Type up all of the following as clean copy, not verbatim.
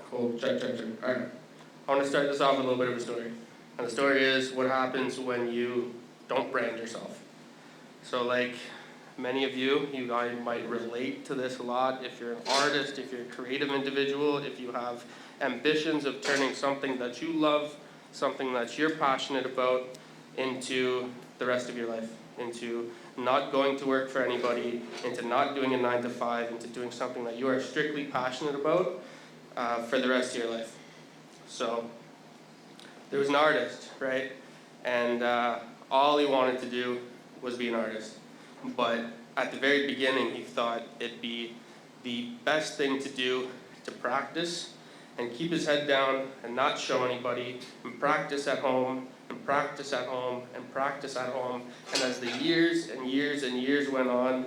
Cool. Check. All right. I want to start this off with a little bit of a story. And the story is what happens when you don't brand yourself. So like many of you guys might relate to this a lot. If you're an artist, if you're a creative individual, if you have ambitions of turning something that you love, something that you're passionate about, into the rest of your life, into not going to work for anybody, into not doing a 9 to 5, into doing something that you are strictly passionate about for the rest of your life. So there was an artist, right? And all he wanted to do was be an artist. But at the very beginning, he thought it'd be the best thing to do to practice and keep his head down and not show anybody, and practice at home, and practice at home, and practice at home. And as the years and years and years went on,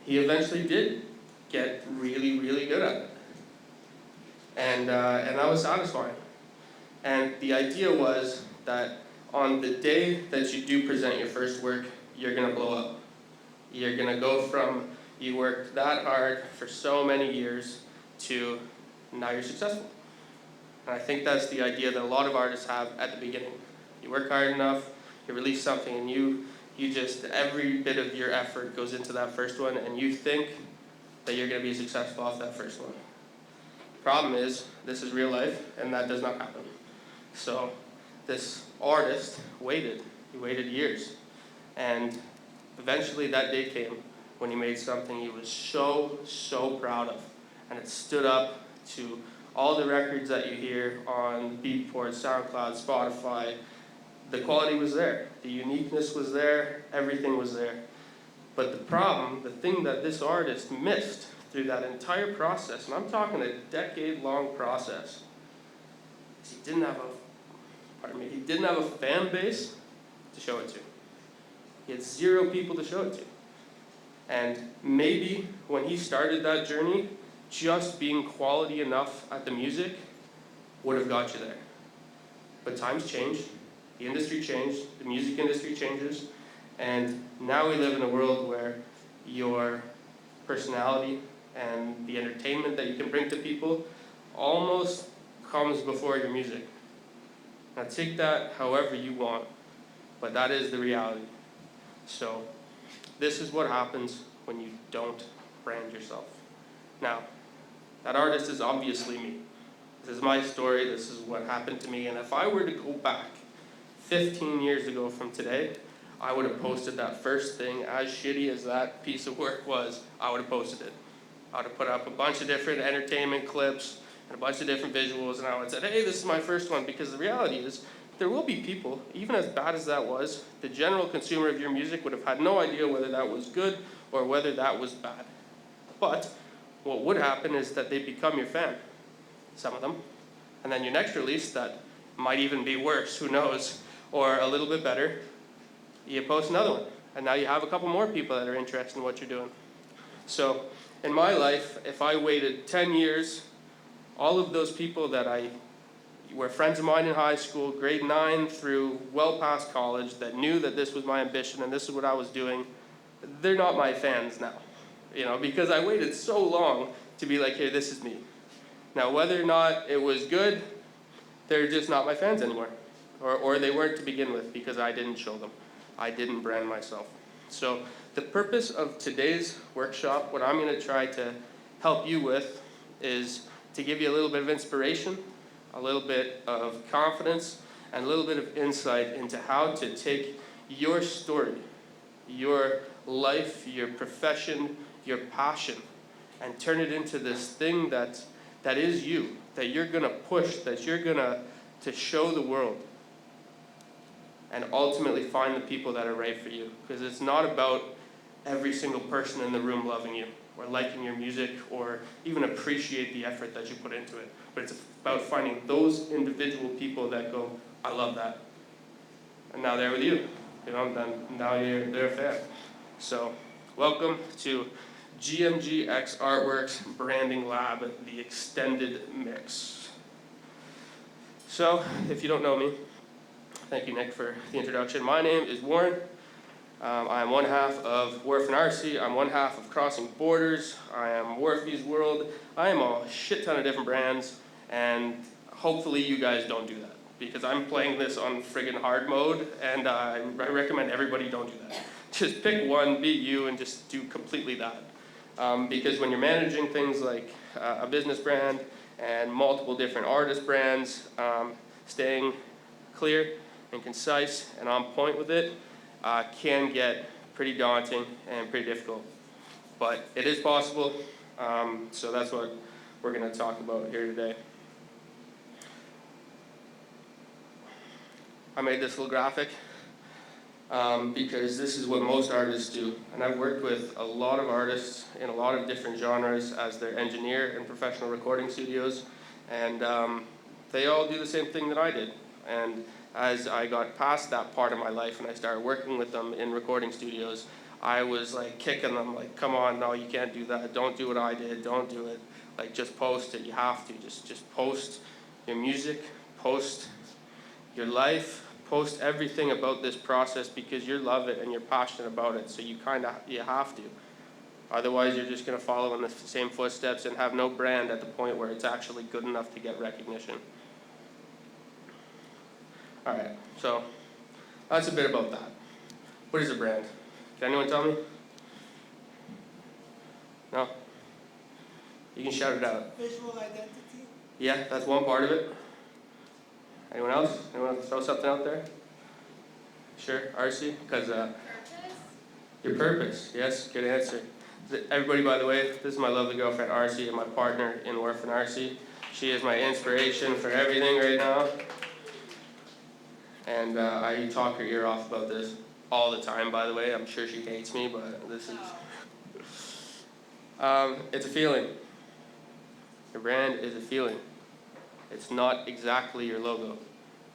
he eventually did get really, really good at it. And that was satisfying. And the idea was that on the day that you do present your first work, you're going to blow up. You're going to go from you worked that hard for so many years to now you're successful. And I think that's the idea that a lot of artists have at the beginning. You work hard enough, you release something, and you just, every bit of your effort goes into that first one, and you think that you're going to be successful off that first one. Problem is, this is real life, and that does not happen. So this artist waited. He waited years. And eventually that day came when he made something he was so proud of. And it stood up to all the records that you hear on Beatport, SoundCloud, Spotify. The quality was there. The uniqueness was there. Everything was there. But the problem, the thing that this artist missed through that entire process, and I'm talking a decade-long process, is he didn't have a fan base to show it to. He had 0 people to show it to. And maybe when he started that journey, just being quality enough at the music would have got you there. But times change, the industry changed, the music industry changes, and now we live in a world where your personality and the entertainment that you can bring to people almost comes before your music. Now take that however you want, but that is the reality. So this is what happens when you don't brand yourself. Now, that artist is obviously me. This is my story, this is what happened to me, and if I were to go back 15 years ago from today, I would have posted that first thing. As shitty as that piece of work was, I would have posted it. I would have put up a bunch of different entertainment clips and a bunch of different visuals, and I would have said, hey, this is my first one, because the reality is, there will be people, even as bad as that was, the general consumer of your music would have had no idea whether that was good or whether that was bad. But what would happen is that they become your fan, some of them, and then your next release that might even be worse, who knows, or a little bit better, you post another one, and now you have a couple more people that are interested in what you're doing. So in my life, if I waited 10 years, all of those people that were friends of mine in high school, grade 9 through well past college, that knew that this was my ambition and this is what I was doing, they're not my fans now, because I waited so long to be like, hey, this is me. Now, whether or not it was good, they're just not my fans anymore, or they weren't to begin with, because I didn't show them. I didn't brand myself. So the purpose of today's workshop, what I'm going to try to help you with, is to give you a little bit of inspiration, a little bit of confidence, and a little bit of insight into how to take your story, your life, your profession, your passion, and turn it into this thing that is you, that you're going to push, that you're going to show the world, and ultimately find the people that are right for you. Because it's not about every single person in the room loving you, or liking your music, or even appreciate the effort that you put into it. But it's about finding those individual people that go, I love that. And now they're with you. Now they're a fan. So, welcome to GMGX Artworks Branding Lab, the extended mix. So, if you don't know me, thank you, Nick, for the introduction. My name is Warren. I'm one half of Hoef and RC. I'm one half of Crossing Borders. I am Warfy's World. I am a shit ton of different brands. And hopefully you guys don't do that, because I'm playing this on friggin' hard mode, and I recommend everybody don't do that. Just pick one, be you, and just do completely that. Because when you're managing things like a business brand and multiple different artist brands, staying clear and concise and on point with it can get pretty daunting and pretty difficult. But it is possible, so that's what we're going to talk about here today. I made this little graphic because this is what most artists do. And I've worked with a lot of artists in a lot of different genres as their engineer in professional recording studios. And they all do the same thing that I did. And as I got past that part of my life and I started working with them in recording studios, I was like kicking them, like, come on, no, you can't do that. Don't do what I did. Don't do it. Like, just post it. You have to. Just post your music, post your life, post everything about this process, because you love it and you're passionate about it. So you have to. Otherwise, you're just going to follow in the same footsteps and have no brand at the point where it's actually good enough to get recognition. All right, so that's a bit about that. What is a brand? Can anyone tell me? No? You can shout it out. Visual identity. Yeah, that's one part of it. Anyone else? Anyone throw something out there? Sure, RC? Because Purpose? your purpose. Yes, good answer. Everybody, by the way, this is my lovely girlfriend RC and my partner in Hoef and RC. She is my inspiration for everything right now. And I talk her ear off about this all the time, by the way. I'm sure she hates me, but this is... it's a feeling. Your brand is a feeling. It's not exactly your logo.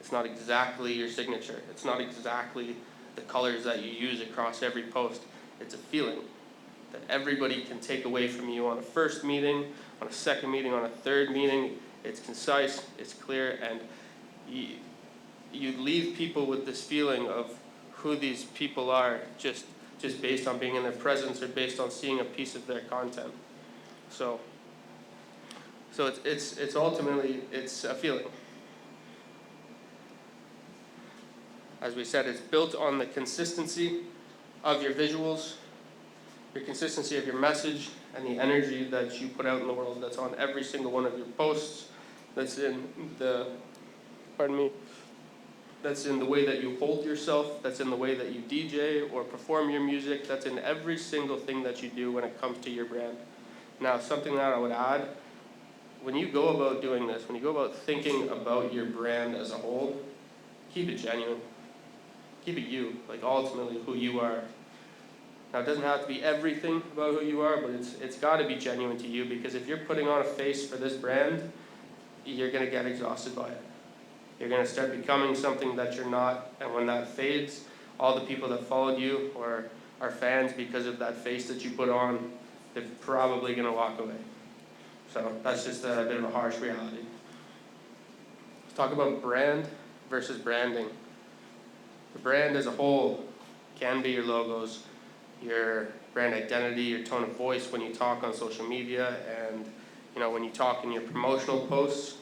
It's not exactly your signature. It's not exactly the colors that you use across every post. It's a feeling that everybody can take away from you on a first meeting, on a second meeting, on a third meeting. It's concise, it's clear, and you leave people with this feeling of who these people are just based on being in their presence or based on seeing a piece of their content. So it's ultimately, it's a feeling. As we said, it's built on the consistency of your visuals, your consistency of your message, and the energy that you put out in the world. That's on every single one of your posts. That's in the, that's in the way that you hold yourself. That's in the way that you DJ or perform your music. That's in every single thing that you do when it comes to your brand. Now, something that I would add, when you go about doing this, when you go about thinking about your brand as a whole, keep it genuine. Keep it you, like ultimately who you are. Now, it doesn't have to be everything about who you are, but it's got to be genuine to you, because if you're putting on a face for this brand, you're going to get exhausted by it. You're going to start becoming something that you're not, and when that fades, all the people that followed you or are fans because of that face that you put on, they're probably going to walk away. So that's just a bit of a harsh reality. Let's talk about brand versus branding. The brand as a whole can be your logos, your brand identity, your tone of voice when you talk on social media, and when you talk in your promotional posts.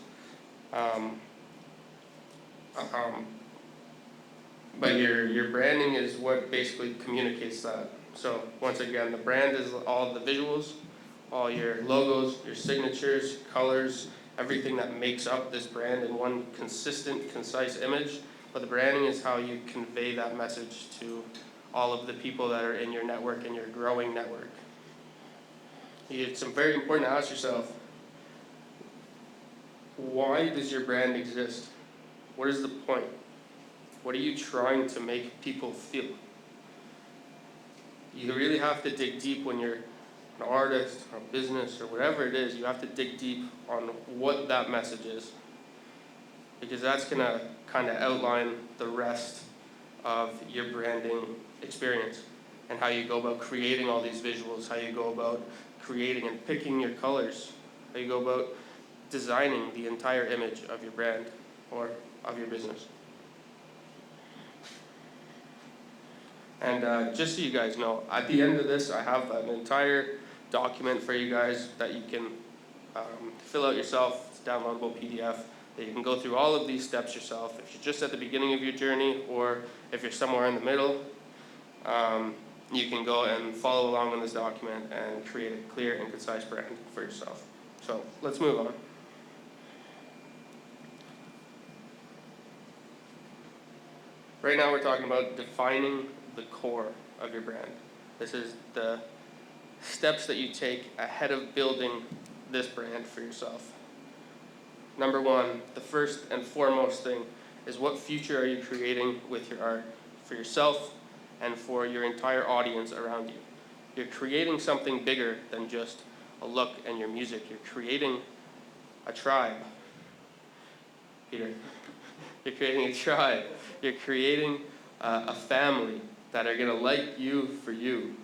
But your branding is what basically communicates that. So once again, the brand is all the visuals, all your logos, your signatures, colors, everything that makes up this brand in one consistent, concise image. But the branding is how you convey that message to all of the people that are in your network and your growing network. It's very important to ask yourself, why does your brand exist? What is the point? What are you trying to make people feel? You really have to dig deep when you're an artist or a business or whatever it is. You have to dig deep on what that message is, because that's going to kind of outline the rest of your branding experience and how you go about creating all these visuals, how you go about creating and picking your colors, how you go about designing the entire image of your brand or of your business. And just so you guys know, at the end of this, I have an entire document for you guys that you can fill out yourself. It's downloadable PDF that you can go through all of these steps yourself. If you're just at the beginning of your journey, or if you're somewhere in the middle, you can go and follow along in this document and create a clear and concise brand for yourself. So let's move on. Right now we're talking about defining the core of your brand. This is the steps that you take ahead of building this brand for yourself. Number one, the first and foremost thing is, what future are you creating with your art for yourself and for your entire audience around you? You're creating something bigger than just a look and your music. You're creating a tribe. Peter, you're creating a tribe. You're creating a family that are going to like you for you.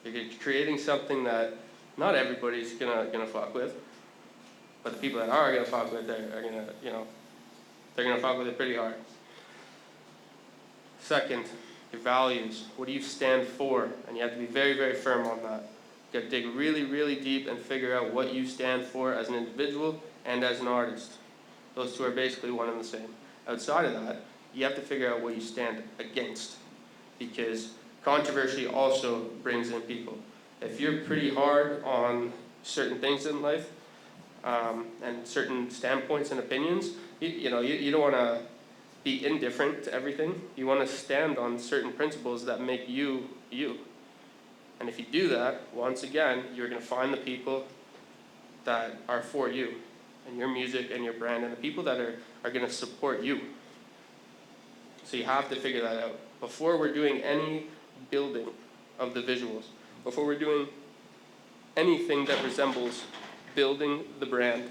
You're creating something that not everybody's gonna fuck with, but the people that are gonna fuck with it are gonna, they're gonna fuck with it pretty hard. Second, your values. What do you stand for? And you have to be very, very firm on that. You got to dig really, really deep and figure out what you stand for as an individual and as an artist. Those two are basically one and the same. Outside of that, you have to figure out what you stand against, because controversy also brings in people. If you're pretty hard on certain things in life, and certain standpoints and opinions, you don't want to be indifferent to everything. You want to stand on certain principles that make you, you. And if you do that, once again, you're going to find the people that are for you, and your music and your brand, and the people that are going to support you. So you have to figure that out. Before we're doing any building of the visuals, before we're doing anything that resembles building the brand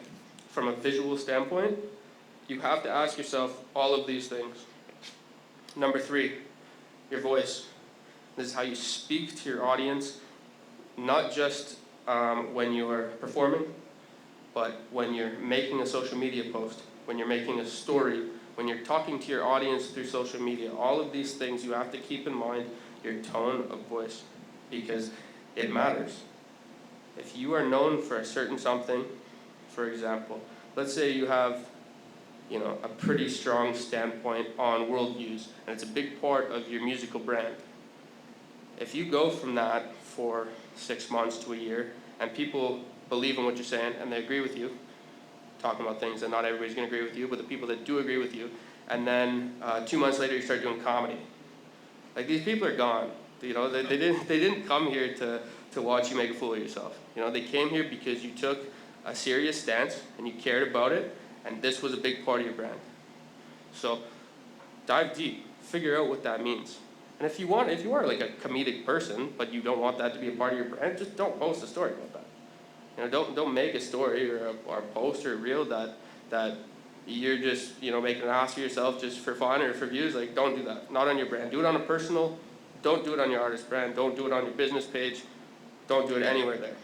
from a visual standpoint, you have to ask yourself all of these things. Number 3, your voice. This is how you speak to your audience, not just when you're performing, but when you're making a social media post, when you're making a story, when you're talking to your audience through social media. All of these things you have to keep in mind your tone of voice, because it matters. If you are known for a certain something, for example, let's say you have a pretty strong standpoint on worldviews, and it's a big part of your musical brand. If you go from that for 6 months to a year, and people believe in what you're saying, and they agree with you, talking about things that not everybody's going to agree with you, but the people that do agree with you, and then 2 months later you start doing comedy. Like, these people are gone. They didn't come here to watch you make a fool of yourself. They came here because you took a serious stance and you cared about it, and this was a big part of your brand. So dive deep, figure out what that means. And if you are like a comedic person, but you don't want that to be a part of your brand, just don't post a story about that. Don't make a story or a post or a reel that you're just making an ass of yourself just for fun or for views. Like, don't do that. Not on your brand. Do it on a personal. Don't do it on your artist brand. Don't do it on your business page. Don't do it anywhere there.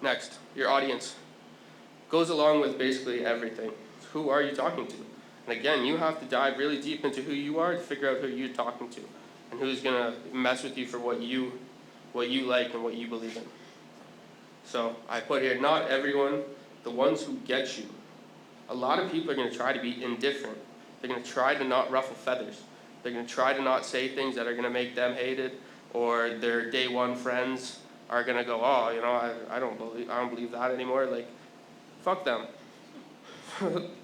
Next, your audience. Goes along with basically everything. Who are you talking to? And again, you have to dive really deep into who you are to figure out who you're talking to, and who's gonna mess with you for what you like and what you believe in. So I put here, not everyone, the ones who get you. A lot of people are going to try to be indifferent. They're going to try to not ruffle feathers. They're going to try to not say things that are going to make them hated, or their day one friends are going to go, I don't believe that anymore. Like, fuck them.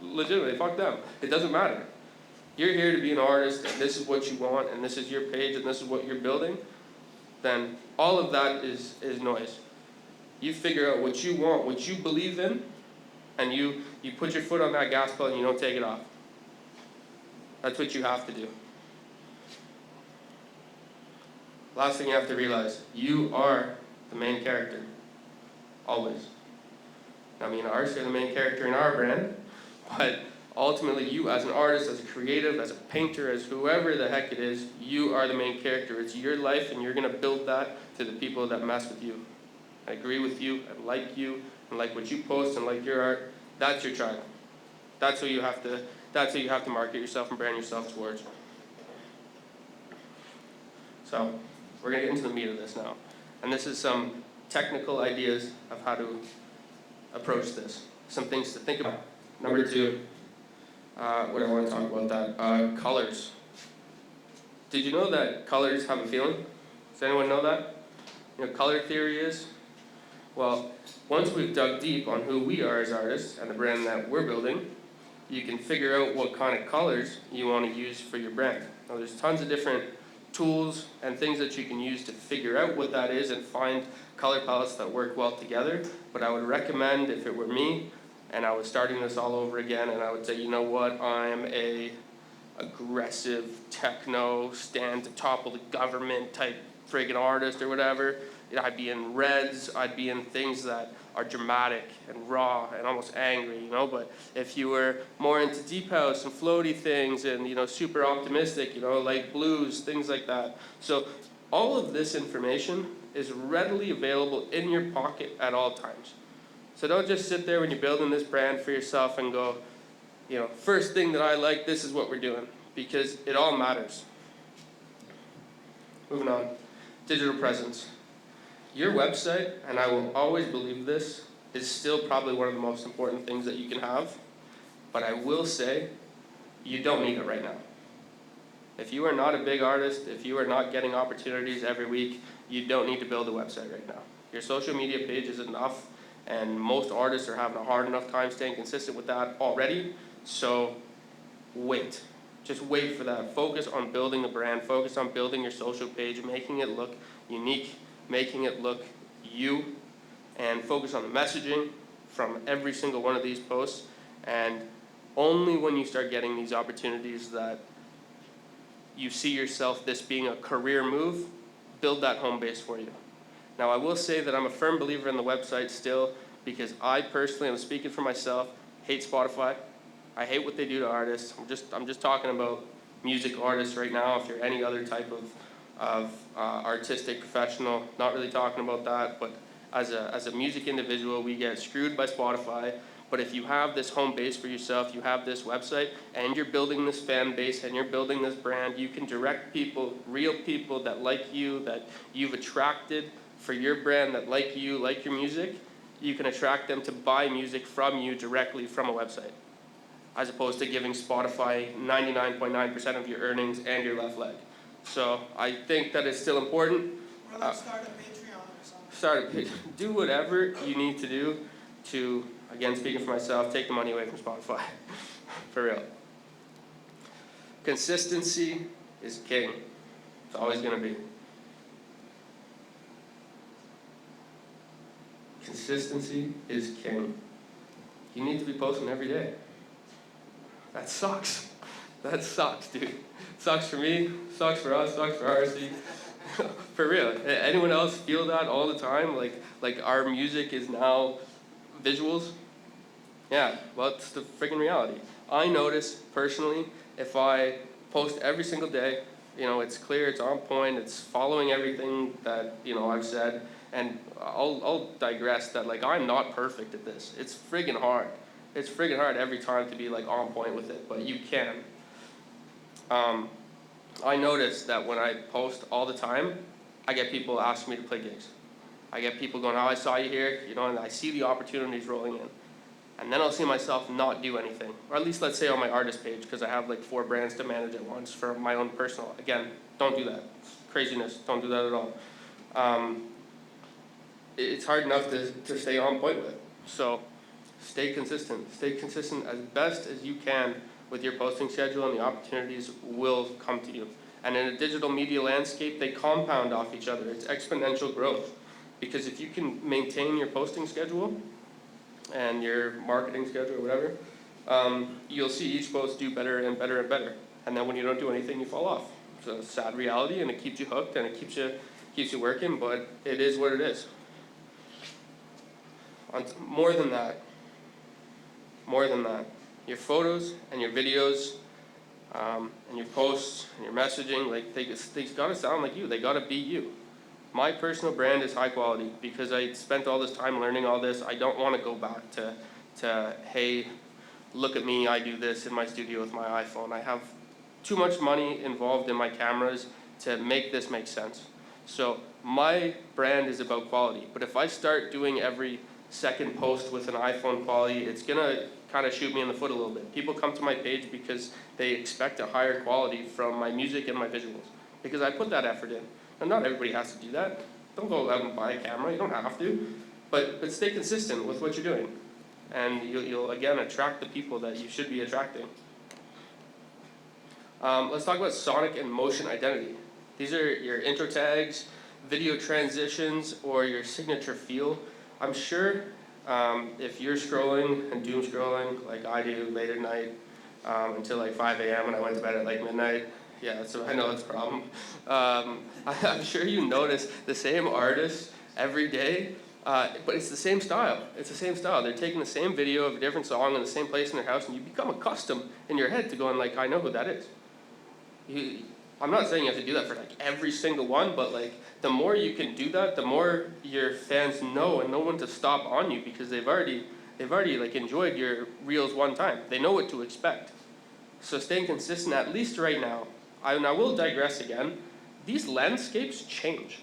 Legitimately, fuck them. It doesn't matter. You're here to be an artist, and this is what you want, and this is your page, and this is what you're building. Then all of that is noise. You figure out what you want, what you believe in, and you put your foot on that gas pedal and you don't take it off. That's what you have to do. Last thing you have to realize, you are the main character. Always. Now, me and artists are the main character in our brand, but ultimately you as an artist, as a creative, as a painter, as whoever the heck it is, you are the main character. It's your life, and you're going to build that to the people that mess with you, and agree with you, and like what you post, and like your art. That's your tribe. That's who you have to market yourself and brand yourself towards. So we're going to get into the meat of this now. And this is some technical ideas of how to approach this. some things to think about. Number two, what I want to talk about that, colors. Did you know that colors have a feeling? Does anyone know that? You know, color theory is? Well, once we've dug deep on who we are as artists and the brand that we're building, you can figure out what kind of colors you want to use for your brand. Now, there's tons of different tools and things that you can use to figure out what that is and find color palettes that work well together. But I would recommend, if it were me, and I was starting this all over again, and I would say, you know what, I'm a aggressive techno, stand to topple the government type friggin' artist or whatever, I'd be in reds, I'd be in things that are dramatic and raw and almost angry, you know. But if you were more into deep house and floaty things and, you know, super optimistic, you know, like blues, things like that. So all of this information is readily available in your pocket at all times. So don't just sit there when you're building this brand for yourself and go, you know, first thing that I like, this is what we're doing, because it all matters. Moving on, digital presence. Your website, and I will always believe this, is still probably one of the most important things that you can have, but I will say, you don't need it right now. If you are not a big artist, if you are not getting opportunities every week, you don't need to build a website right now. Your social media page is enough, and most artists are having a hard enough time staying consistent with that already, so wait. Just wait for that. Focus on building the brand, focus on building your social page, making it look unique, making it look you, and focus on the messaging from every single one of these posts. And only when you start getting these opportunities that you see yourself this being a career move, build that home base for you. Now, I will say that I'm a firm believer in the website still, because I personally, I'm speaking for myself, hate Spotify. I hate what they do to artists. I'm just talking about music artists right now. If you're any other type of artistic professional, not really talking about that, but as a music individual, we get screwed by Spotify. But if you have this home base for yourself, you have this website, and you're building this fan base, and you're building this brand, you can direct people, real people that like you, that you've attracted for your brand, that like you, like your music. You can attract them to buy music from you directly from a website, as opposed to giving Spotify 99.9% of your earnings and your left leg. So I think that it's still important. Or let's start a Patreon or something. Do whatever you need to do to, again, speaking for myself, take the money away from Spotify. For real. Consistency is king. It's always going to be. Consistency is king. You need to be posting every day. That sucks. That sucks, dude. Sucks for me, sucks for us, sucks for RC. For real. Anyone else feel that all the time? Like our music is now visuals? Yeah, well, it's the freaking reality. I notice personally, if I post every single day, you know, it's clear, it's on point, it's following everything that, you know, I've said, and I'll digress that, like, I'm not perfect at this. It's friggin' hard. It's friggin' hard every time to be, like, on point with it, but you can. I notice that when I post all the time, I get people asking me to play gigs. I get people going, oh, I saw you here, you know, and I see the opportunities rolling in. And then I'll see myself not do anything. Or at least, let's say, on my artist page, because I have like 4 brands to manage at once for my own personal. Again, don't do that. It's craziness. Don't do that at all. It's hard enough to stay on point with. So stay consistent. Stay consistent as best as you can with your posting schedule, and the opportunities will come to you. And in a digital media landscape, they compound off each other. It's exponential growth. Because if you can maintain your posting schedule and your marketing schedule or whatever, you'll see each post do better and better and better. And then when you don't do anything, you fall off. It's a sad reality, and it keeps you hooked, and it keeps you working, but it is what it is. More than that, your photos and your videos and your posts and your messaging, like they gotta sound like you. They gotta be you. My personal brand is high quality because I spent all this time learning all this. I don't want to go back to hey, look at me, I do this in my studio with my iPhone. I have too much money involved in my cameras to make this make sense. So my brand is about quality. But if I start doing every second post with an iPhone quality, it's gonna kind of shoot me in the foot a little bit. People come to my page because they expect a higher quality from my music and my visuals, because I put that effort in. And not everybody has to do that. Don't go out and buy a camera, you don't have to. But stay consistent with what you're doing. And you'll again attract the people that you should be attracting. Let's talk about sonic and motion identity. These are your intro tags, video transitions, or your signature feel. I'm sure if you're scrolling and doom scrolling like I do late at night until like 5 a.m. and I went to bed at like midnight, yeah, so I know it's a problem. I'm sure you notice the same artist every day, but it's the same style. It's the same style. They're taking the same video of a different song in the same place in their house, and you become accustomed in your head to going like, I know who that is. I'm not saying you have to do that for like every single one, but like the more you can do that, the more your fans know and know when to stop on you, because they've already like enjoyed your reels one time. They know what to expect. So staying consistent, at least right now. I will digress again. These landscapes change,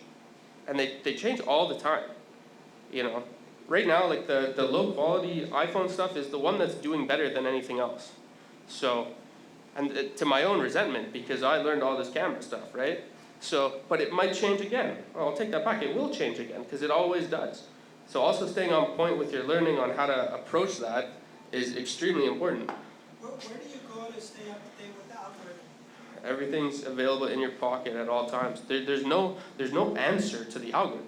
and they change all the time. You know, right now, like the low quality iPhone stuff is the one that's doing better than anything else. So, and to my own resentment, because I learned all this camera stuff, right? So, but it might change again. I'll take that back. It will change again, because it always does. So also staying on point with your learning on how to approach that is extremely important. Where do you go to stay up to date with the algorithm? Everything's available in your pocket at all times. There's no answer to the algorithm.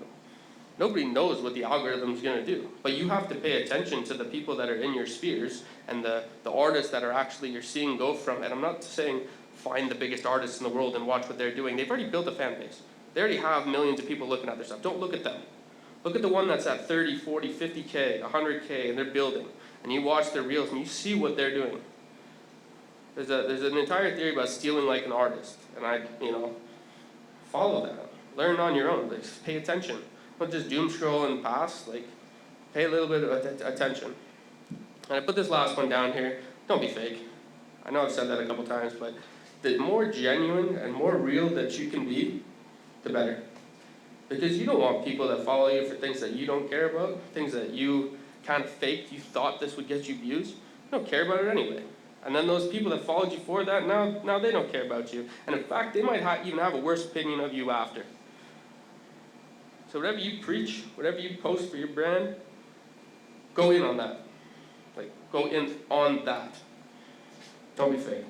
Nobody knows what the algorithm's going to do, but you have to pay attention to the people that are in your spheres and the artists that are actually you're seeing go from. And I'm not saying find the biggest artists in the world and watch what they're doing. They've already built a fan base. They already have millions of people looking at their stuff. Don't look at them. Look at the one that's at 30, 40, 50K, 100K, and they're building. And you watch their reels and you see what they're doing. There's an entire theory about stealing like an artist, and follow that. Learn on your own. Like, pay attention. Don't just doom scroll and pass. Like, pay a little bit of attention. And I put this last one down here. Don't be fake. I know I've said that a couple times, but the more genuine and more real that you can be, the better. Because you don't want people that follow you for things that you don't care about, things that you kind of faked. You thought this would get you views. You don't care about it anyway. And then those people that followed you for that, now they don't care about you. And in fact, they might even have a worse opinion of you after. So whatever you preach, whatever you post for your brand, go in on that. Like, go in on that. Don't be fake.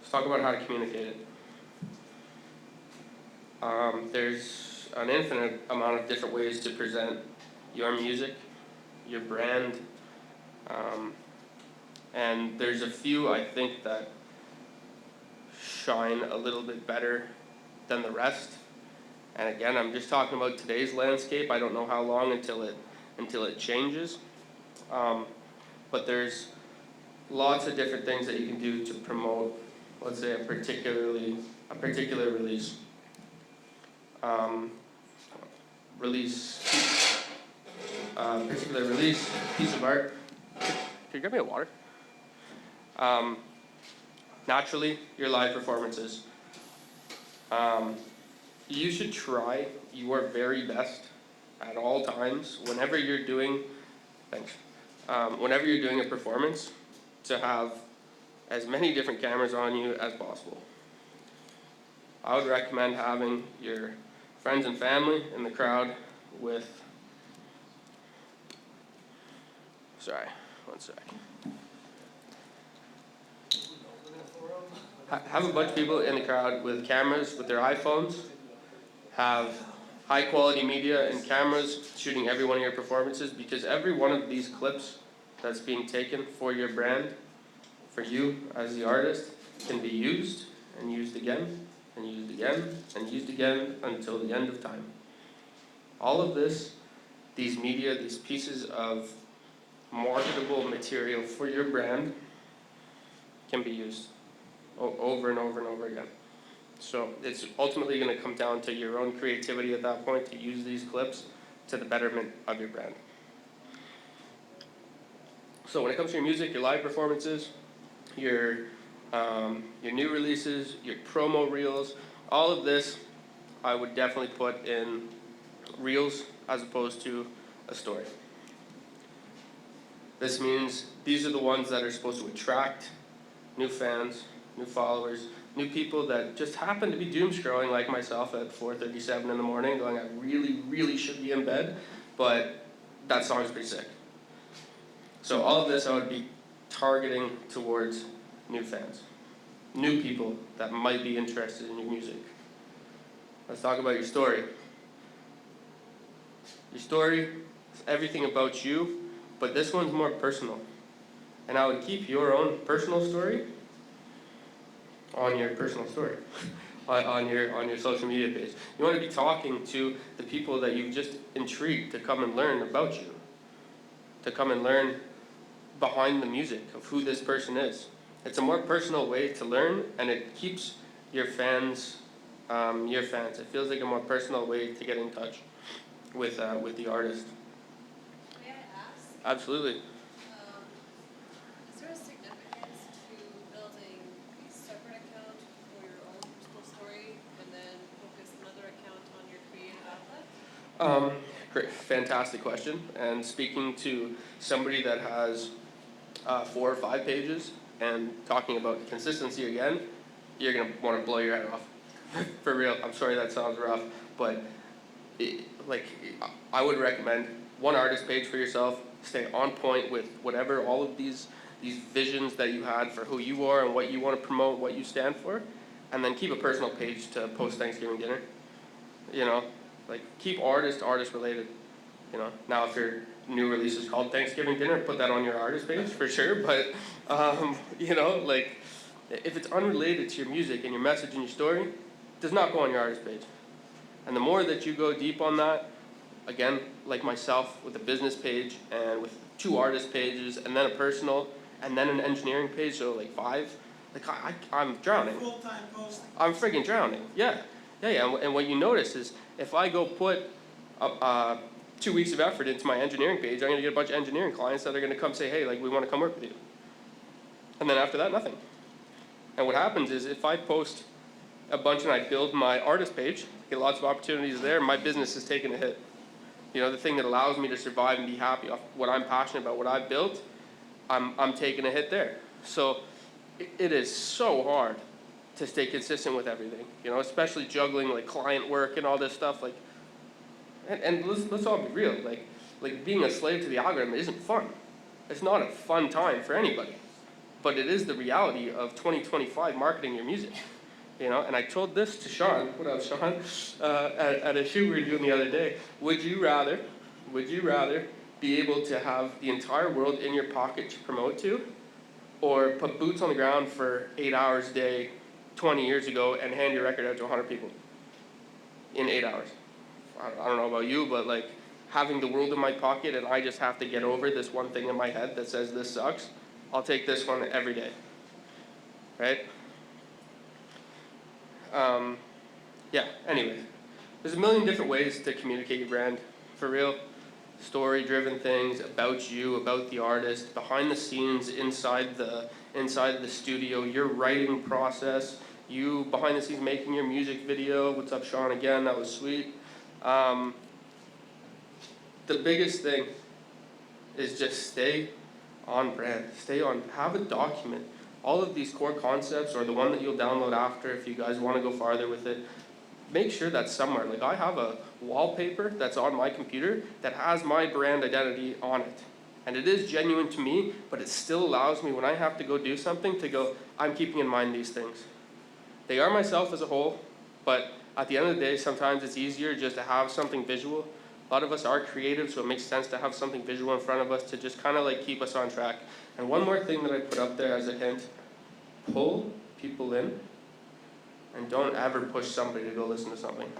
Let's talk about how to communicate it. There's an infinite amount of different ways to present your music, your brand, and there's a few I think that shine a little bit better than the rest. And again, I'm just talking about today's landscape. I don't know how long until it changes, but there's lots of different things that you can do to promote, let's say, a particular release. Particular release, piece of art. Can you grab me a water? Naturally, your live performances. You should try your very best at all times, whenever you're doing a performance, to have as many different cameras on you as possible. I would recommend having your friends and family in the crowd with, one sec. Have a bunch of people in the crowd with cameras, with their iPhones. Have high quality media and cameras shooting every one of your performances, because every one of these clips that's being taken for your brand, for you as the artist, can be used and used again and used again and used again until the end of time. All of this, these media, these pieces of marketable material for your brand can be used over and over and over again. So it's ultimately going to come down to your own creativity at that point to use these clips to the betterment of your brand. So when it comes to your music, your live performances, your new releases, your promo reels, all of this I would definitely put in reels as opposed to a story. This means these are the ones that are supposed to attract new fans, new followers, new people that just happen to be doom scrolling like myself at 4:37 in the morning going, I really, really should be in bed, but that song's pretty sick. So all of this I would be targeting towards new fans, new people that might be interested in your music. Let's talk about your story. Your story is everything about you, but this one's more personal. And I would keep your own personal story on your personal story, on your social media page. You want to be talking to the people that you've just intrigued to come and learn about you, to come and learn behind the music of who this person is. It's a more personal way to learn, and it keeps your fans. It feels like a more personal way to get in touch with the artist. May I ask? Absolutely. Is there a significance to building a separate account for your own personal story and then focus another account on your creative outlet? Great, fantastic question. And speaking to somebody that has 4 or 5 pages and talking about consistency again, you're gonna want to blow your head off. For real. I'm sorry that sounds rough, but I would recommend one artist page for yourself. Stay on point with whatever all of these visions that you had for who you are and what you want to promote, what you stand for, and then keep a personal page to post Thanksgiving dinner. You know, like keep artist related. You know, now if your new release is called Thanksgiving dinner, put that on your artist page for sure. But you know, like if it's unrelated to your music and your message and your story, it does not go on your artist page. And the more that you go deep on that, again, like myself with a business page and with 2 artist pages and then a personal and then an engineering page, so like 5, like I'm drowning. Full-time posting. I'm friggin' drowning. Yeah. And what you notice is if I go put 2 weeks of effort into my engineering page, I'm gonna get a bunch of engineering clients that are gonna come say, hey, like we want to come work with you. And then after that, nothing. And what happens is if I post a bunch and I build my artist page, get lots of opportunities there, my business is taking a hit. You know, the thing that allows me to survive and be happy off what I'm passionate about, what I've built, I'm taking a hit there. So it is so hard to stay consistent with everything, you know, especially juggling like client work and all this stuff. Like, and let's all be real, like being a slave to the algorithm isn't fun. It's not a fun time for anybody, but it is the reality of 2025 marketing your music. You know, and I told this to Sean. What up, Sean? At a shoot we were doing the other day. Would you rather be able to have the entire world in your pocket to promote to, or put boots on the ground for 8 hours a day, 20 years ago, and hand your record out to 100 people in 8 hours? I don't know about you, but like having the world in my pocket and I just have to get over this one thing in my head that says this sucks. I'll take this one every day. Right? Anyway, there's a million different ways to communicate your brand, for real. Story-driven things about you, about the artist, behind the scenes, inside the studio, your writing process, you behind the scenes making your music video. What's up, Sean? Again, that was sweet. The biggest thing is just stay on brand. Have a document. All of these core concepts, or the one that you'll download after if you guys want to go farther with it, make sure that's somewhere. Like I have a wallpaper that's on my computer that has my brand identity on it. And it is genuine to me, but it still allows me when I have to go do something to go, I'm keeping in mind these things. They are myself as a whole, but at the end of the day, sometimes it's easier just to have something visual. A lot of us are creative, so it makes sense to have something visual in front of us to just kind of like keep us on track. And one more thing that I put up there as a hint, pull people in and don't ever push somebody to go listen to something.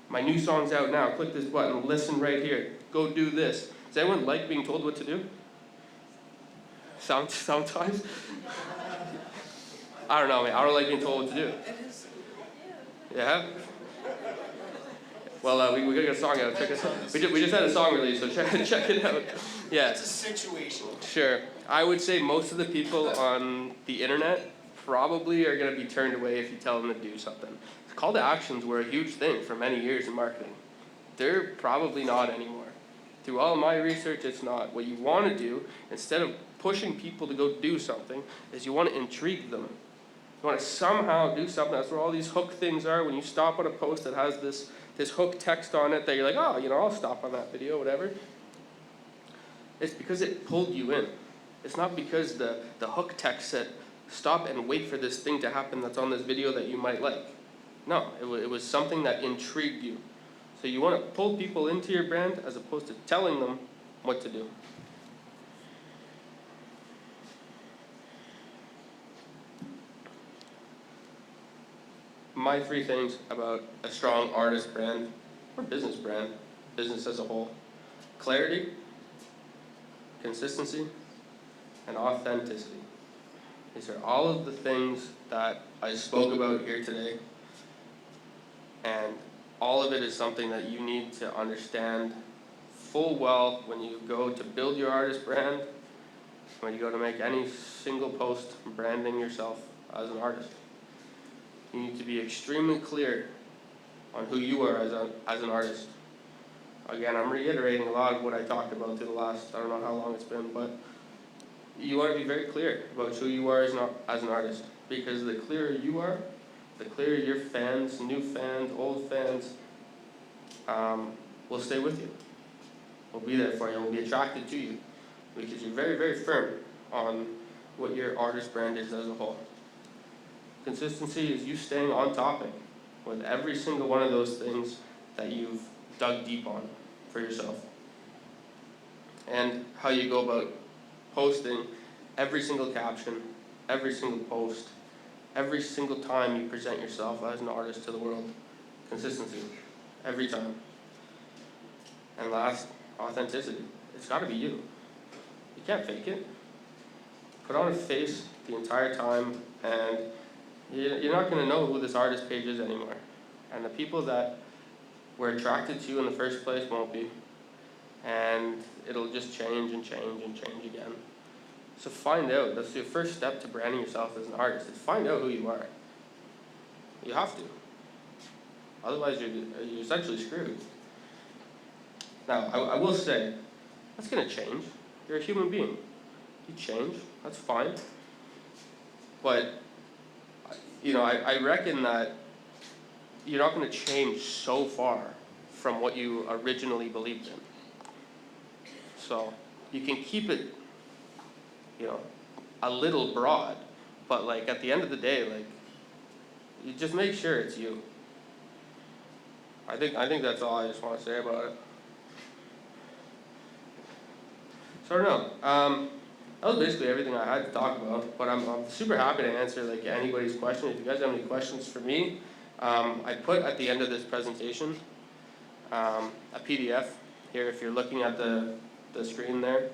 My new song's out now, click this button, listen right here, go do this. Does anyone like being told what to do? Sometimes? I don't know, man, I don't like being told what to do. Yeah? Well, we gotta get a song out. Check this out. We just had a song release, so check it out. Yeah. It's a situation. Sure. I would say most of the people on the internet probably are going to be turned away if you tell them to do something. Call to actions were a huge thing for many years in marketing. They're probably not anymore. Through all my research, it's not. What you want to do, instead of pushing people to go do something, is you want to intrigue them. You want to somehow do something. That's where all these hook things are. When you stop on a post that has this hook text on it that you're like, oh, I'll stop on that video, whatever. It's because it pulled you in. It's not because the hook text said, stop and wait for this thing to happen that's on this video that you might like. No, it was something that intrigued you. So you want to pull people into your brand as opposed to telling them what to do. My 3 things about a strong artist brand, or business brand, business as a whole: clarity, consistency, and authenticity. These are all of the things that I spoke about here today, and all of it is something that you need to understand full well when you go to build your artist brand, when you go to make any single post branding yourself as an artist. You need to be extremely clear on who you are as an artist. Again, I'm reiterating a lot of what I talked about through the last, I don't know how long it's been, but you want to be very clear about who you are as an artist. Because the clearer you are, the clearer your fans, new fans, old fans, will stay with you. Will be there for you, will be attracted to you. Because you're very, very firm on what your artist brand is as a whole. Consistency is you staying on topic with every single one of those things that you've dug deep on for yourself. And how you go about posting every single caption, every single post, every single time you present yourself as an artist to the world. Consistency, every time. And last, authenticity. It's got to be you. You can't fake it. Put on a face the entire time, and you're not going to know who this artist page is anymore. And the people that were attracted to you in the first place won't be. And it'll just change and change and change again. So find out. That's your first step to branding yourself as an artist. Is find out who you are. You have to. Otherwise, you're essentially screwed. Now, I will say, that's going to change. You're a human being. You change. That's fine. But I reckon that you're not going to change so far from what you originally believed in. So you can keep it, a little broad, but at the end of the day, you just make sure it's you. I think that's all I just want to say about it. So I don't know. That was basically everything I had to talk about, but I'm super happy to answer anybody's question. If you guys have any questions for me, I put at the end of this presentation a PDF here. If you're looking at the screen there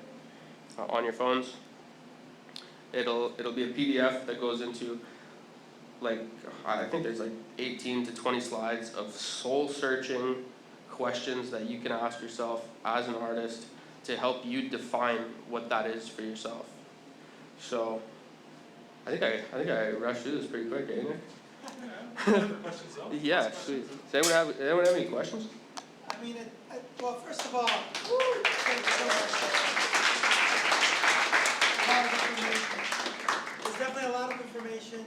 on your phones, it'll be a PDF that goes into I think there's 18 to 20 slides of soul searching questions that you can ask yourself as an artist to help you define what that is for yourself. So I think I rushed through this pretty quick, didn't I? Yeah, sweet. Does anyone have any questions? I mean, well, first of all, thank you so much. A lot of information. There's definitely a lot of information.